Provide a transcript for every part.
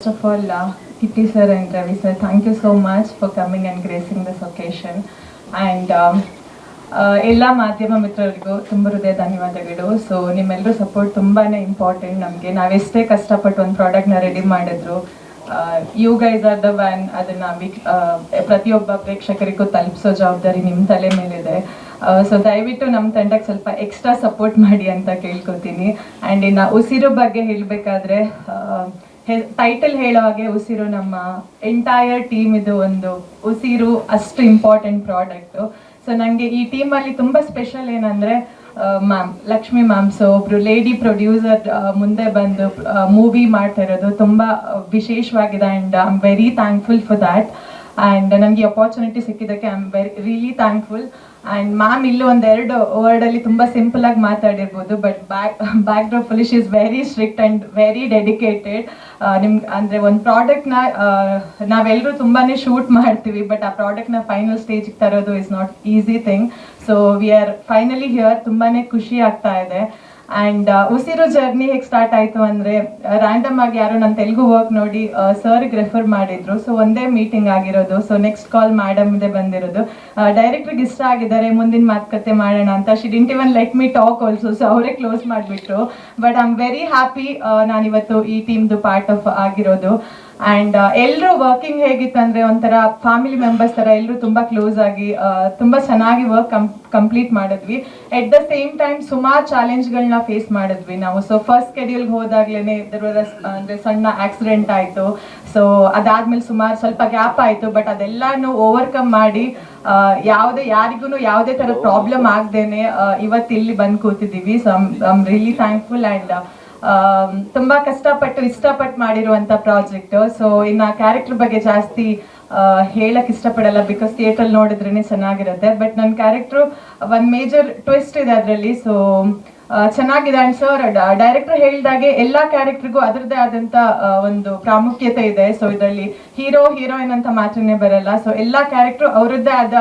First of all, Kitty sir and Ravi sir, thank you so much for coming and gracing this occasion. And ಎಲ್ಲ ಮಾಧ್ಯಮ ಮಿತ್ರರಿಗೂ ತುಂಬ ಹೃದಯ ಧನ್ಯವಾದಗಳು. So ನಿಮ್ಮೆಲ್ಲರೂ support ತುಂಬಾ ಇಂಪಾರ್ಟೆಂಟ್ ನಮಗೆ. ನಾವೆಷ್ಟೇ ಕಷ್ಟಪಟ್ಟು ಒಂದು ಪ್ರಾಡಕ್ಟ್ನ ರೆಡಿ ಮಾಡಿದ್ರು, you guys are the one. ಅದನ್ನು ಪ್ರತಿಯೊಬ್ಬ ಪ್ರೇಕ್ಷಕರಿಗೂ ತಲುಪಿಸೋ ಜವಾಬ್ದಾರಿ ನಿಮ್ಮ ತಲೆ ಮೇಲಿದೆ. ಸೊ ದಯವಿಟ್ಟು ನಮ್ಮ ತಂಡಕ್ಕೆ ಸ್ವಲ್ಪ ಎಕ್ಸ್ಟ್ರಾ ಸಪೋರ್ಟ್ ಮಾಡಿ ಅಂತ ಕೇಳ್ಕೊತೀನಿ. ಆ್ಯಂಡ್ ಇನ್ನು ಉಸಿರು ಬಗ್ಗೆ ಹೇಳಬೇಕಾದ್ರೆ, ಟೈಟಲ್ ಹೇಳೋ ಹಾಗೆ ಉಸಿರು ನಮ್ಮ ಎಂಟೈರ್ ಟೀಮ್ ಇದು ಒಂದು ಉಸಿರು ಅಷ್ಟು ಇಂಪಾರ್ಟೆಂಟ್ ಪ್ರಾಡಕ್ಟು. ಸೊ ನನಗೆ ಈ ಟೀಮಲ್ಲಿ ತುಂಬ ಸ್ಪೆಷಲ್ ಏನಂದರೆ ಮ್ಯಾಮ್ ಲಕ್ಷ್ಮಿ ಮ್ಯಾಮ್. ಸೊ ಒಬ್ರು ಲೇಡಿ ಪ್ರೊಡ್ಯೂಸರ್ ಮುಂದೆ ಬಂದು ಮೂವಿ ಮಾಡ್ತಾ ಇರೋದು ತುಂಬ ವಿಶೇಷವಾಗಿದೆ. And I am very thankful for that. And ನನಗೆ ಅಪಾರ್ಚುನಿಟಿ ಸಿಕ್ಕಿದ್ದಕ್ಕೆ I am really thankful. And ma'am ಇಲ್ಲೂ ಒಂದೆರಡು ವರ್ಡಲ್ಲಿ ತುಂಬ ಸಿಂಪಲಾಗಿ ಮಾತಾಡಿರ್ಬೋದು, but backdrop fully she is very strict and very dedicated. ನಿಮ್ಗೆ ಅಂದರೆ ಒಂದು ಪ್ರಾಡಕ್ಟ್ನ ನಾವೆಲ್ಲರೂ ತುಂಬಾ ಶೂಟ್ ಮಾಡ್ತೀವಿ, ಬಟ್ ಆ ಪ್ರಾಡಕ್ಟ್ನ ಫೈನಲ್ ಸ್ಟೇಜಿಗೆ ತರೋದು is not easy thing. So we are finally here. ತುಂಬಾ ಖುಷಿ ಆಗ್ತಾ ಇದೆ. ಆ್ಯಂಡ್ ಉಸಿರು ಜರ್ನಿ ಹೇಗೆ ಸ್ಟಾರ್ಟ್ ಆಯಿತು ಅಂದರೆ, ರ್ಯಾಂಡಮ್ ಆಗಿ ಯಾರೋ ನನ್ನ ತೆಲುಗು ವರ್ಕ್ ನೋಡಿ ಸರ್ಗೆ ರೆಫರ್ ಮಾಡಿದ್ರು. ಸೊ ಒಂದೇ ಮೀಟಿಂಗ್ ಆಗಿರೋದು. ಸೊ ನೆಕ್ಸ್ಟ್ ಕಾಲ್ ಮೇಡಮ್ ಇದೆ ಬಂದಿರೋದು. ಡೈರೆಕ್ಟ್ರಿಗೆ ಇಷ್ಟ ಆಗಿದ್ದಾರೆ, ಮುಂದಿನ ಮಾತುಕತೆ ಮಾಡೋಣ ಅಂತ. She didn't even let me talk also. So ಅವರೇ ಕ್ಲೋಸ್ ಮಾಡಿಬಿಟ್ರು. But I am very happy ನಾನಿವತ್ತು ಈ ಟೀಮ್ದು ಪಾರ್ಟ್ ಆಫ್ ಆಗಿರೋದು. ಆ್ಯಂಡ್ ಎಲ್ಲರೂ ವರ್ಕಿಂಗ್ ಹೇಗಿತ್ತು ಅಂದರೆ, ಒಂಥರ ಫ್ಯಾಮಿಲಿ ಮೆಂಬರ್ಸ್ ಥರ ಎಲ್ಲರೂ ತುಂಬ ಕ್ಲೋಸ್ ಆಗಿ ತುಂಬ ಚೆನ್ನಾಗಿ ವರ್ಕ್ ಕಂಪ್ಲೀಟ್ ಮಾಡಿದ್ವಿ. ಎಟ್ ದ ಸೇಮ್ ಟೈಮ್ ಸುಮಾರು ಚಾಲೆಂಜ್ಗಳನ್ನ ಫೇಸ್ ಮಾಡಿದ್ವಿ ನಾವು. ಸೊ ಫಸ್ಟ್ ಸ್ಕೆಡ್ಯೂಲ್ಗೆ ಹೋದಾಗ್ಲೇ ಅಂದರೆ ಸಣ್ಣ ಆಕ್ಸಿಡೆಂಟ್ ಆಯಿತು. ಸೊ ಅದಾದ್ಮೇಲೆ ಸ್ವಲ್ಪ ಗ್ಯಾಪ್ ಆಯಿತು. ಬಟ್ ಅದೆಲ್ಲನೂ ಓವರ್ಕಮ್ ಮಾಡಿ ಯಾರಿಗೂ ಯಾವುದೇ ಥರ ಪ್ರಾಬ್ಲಮ್ ಆಗದೇನೆ ಇವತ್ತು ಇಲ್ಲಿ ಬಂದು ಕೂತಿದ್ದೀವಿ. So I am really thankful. And ತುಂಬ ಕಷ್ಟಪಟ್ಟು ಇಷ್ಟಪಟ್ಟು ಮಾಡಿರುವಂಥ ಪ್ರಾಜೆಕ್ಟ್. ಸೊ ಇನ್ನು ಕ್ಯಾರೆಕ್ಟರ್ ಬಗ್ಗೆ ಜಾಸ್ತಿ ಹೇಳಕ್ಕೆ ಇಷ್ಟಪಡಲ್ಲ, ಬಿಕಾಸ್ ಥಿಯೇಟ್ರಲ್ಲಿ ನೋಡಿದ್ರೇ ಚೆನ್ನಾಗಿರುತ್ತೆ. ಬಟ್ ನನ್ನ ಕ್ಯಾರೆಕ್ಟ್ರು ಒಂದು ಮೇಜರ್ ಟ್ವಿಸ್ಟ್ ಇದೆ ಅದರಲ್ಲಿ. ಸೊ ಚೆನ್ನಾಗಿದೆ. ಆ್ಯಂಡ್ ಸರ್ ಡೈರೆಕ್ಟರ್ ಹೇಳಿದಾಗೆ ಎಲ್ಲ ಕ್ಯಾರೆಕ್ಟ್ರಿಗೂ ಅದರದ್ದೇ ಆದಂಥ ಒಂದು ಪ್ರಾಮುಖ್ಯತೆ ಇದೆ. ಸೊ ಇದರಲ್ಲಿ ಹೀರೋಯಿನ್ ಅಂತ ಮಾತ್ರನೇ ಬರಲ್ಲ. ಸೊ ಎಲ್ಲ ಕ್ಯಾರೆಕ್ಟ್ರು ಅವರದ್ದೇ ಆದ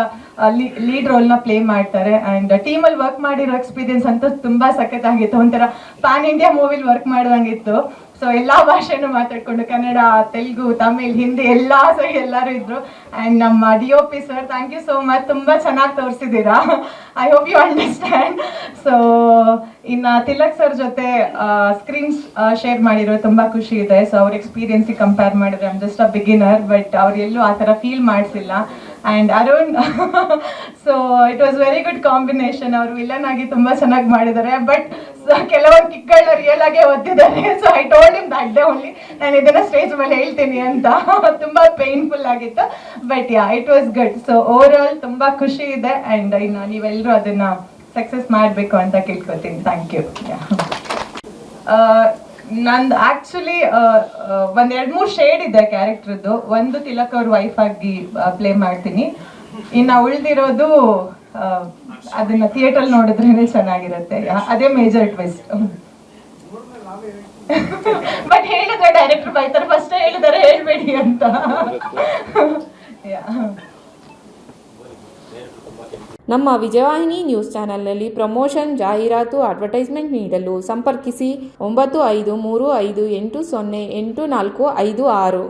ಲೀಡ್ ರೋಲ್ನ ಪ್ಲೇ ಮಾಡ್ತಾರೆ. ಆ್ಯಂಡ್ ಟೀಮಲ್ಲಿ ವರ್ಕ್ ಮಾಡಿರೋ ಎಕ್ಸ್ಪೀರಿಯನ್ಸ್ ಅಂತೂ ತುಂಬ ಸಖತ್ತಾಗಿತ್ತು. ಒಂಥರ ಪ್ಯಾನ್ ಇಂಡಿಯಾ ಮೂವಿಲಿ ವರ್ಕ್ ಮಾಡುವಂಗಿತ್ತು. ಸೊ ಎಲ್ಲ ಭಾಷೆನೂ ಮಾತಾಡ್ಕೊಂಡು, ಕನ್ನಡ, ತೆಲುಗು, ತಮಿಳ್, ಹಿಂದಿ ಎಲ್ಲರೂ ಇದ್ರು. ಆ್ಯಂಡ್ ನಮ್ಮ DOP sir, thank you so much. ತುಂಬ ಚೆನ್ನಾಗಿ ತೋರಿಸಿದ್ದೀರಾ. I hope you understand. So ಇನ್ನು ತಿಲಕ್ ಸರ್ ಜೊತೆ ಸ್ಕ್ರೀನ್ ಶೇರ್ ಮಾಡಿರೋ ತುಂಬ ಖುಷಿ ಇದೆ. ಸೊ ಅವ್ರ ಎಕ್ಸ್ಪೀರಿಯನ್ಸಿಗೆ ಕಂಪೇರ್ ಮಾಡಿದ್ರೆ I am just a beginner, but ಅವ್ರು ಎಲ್ಲೂ ಆ ಥರ ಫೀಲ್ ಮಾಡಿಸಿಲ್ಲ. And Arun, so it was very good combination. ಅವರು ವಿಲನ್ ಆಗಿ ತುಂಬ ಚೆನ್ನಾಗಿ ಮಾಡಿದ್ದಾರೆ, ಬಟ್ ಕೆಲವೊಂದು ಕಿಕ್ಗಳನ್ನ ರಿಯಲ್ ಆಗೇ ಓದಿದ್ದಾರೆ. So I told him that day only, ನಾನು ಇದನ್ನು ಸ್ಟೇಜ್ ಮೇಲೆ ಹೇಳ್ತೀನಿ ಅಂತ. ತುಂಬ ಪೇನ್ಫುಲ್ ಆಗಿತ್ತು, but it was good. So over all ತುಂಬ ಖುಷಿ ಇದೆ. ಆ್ಯಂಡ್ ಇನ್ನು ನೀವೆಲ್ಲರೂ ಅದನ್ನು ಸಕ್ಸಸ್ ಮಾಡಬೇಕು ಅಂತ ಕೇಳ್ಕೊತೀನಿ. Thank you. ನಂದು ಆ್ಯಕ್ಚುಲಿ ಒಂದು 2-3 ಶೇಡ್ ಇದೆ ಕ್ಯಾರೆಕ್ಟರ್ದು. ಒಂದು ತಿಲಕ್ ಅವ್ರ ವೈಫ್ ಆಗಿ ಪ್ಲೇ ಮಾಡ್ತೀನಿ. ಇನ್ನು ಉಳಿದಿರೋದು ಅದನ್ನ ಥಿಯೇಟ್ರಲ್ಲಿ ನೋಡಿದ್ರೇ ಚೆನ್ನಾಗಿರುತ್ತೆ. ಅದೇ ಮೇಜರ್ ಟ್ವಿಸ್ಟ್. ಬಟ್ ಹೇಳಿದ್ರೆ ಡೈರೆಕ್ಟರ್ ಬೈತಾರೆ, ಫಸ್ಟ್ ಹೇಳಿದಾರೆ ಹೇಳ್ಬೇಡಿ ಅಂತ. ನಮ್ಮ ವಿಜಯವಾಹಿನಿ ನ್ಯೂಸ್ ಚಾನೆಲ್ನಲ್ಲಿ ಪ್ರಮೋಷನ್, ಜಾಹೀರಾತು, ಅಡ್ವರ್ಟೈಸ್ಮೆಂಟ್ ನೀಡಲು ಸಂಪರ್ಕಿಸಿ 9535808456.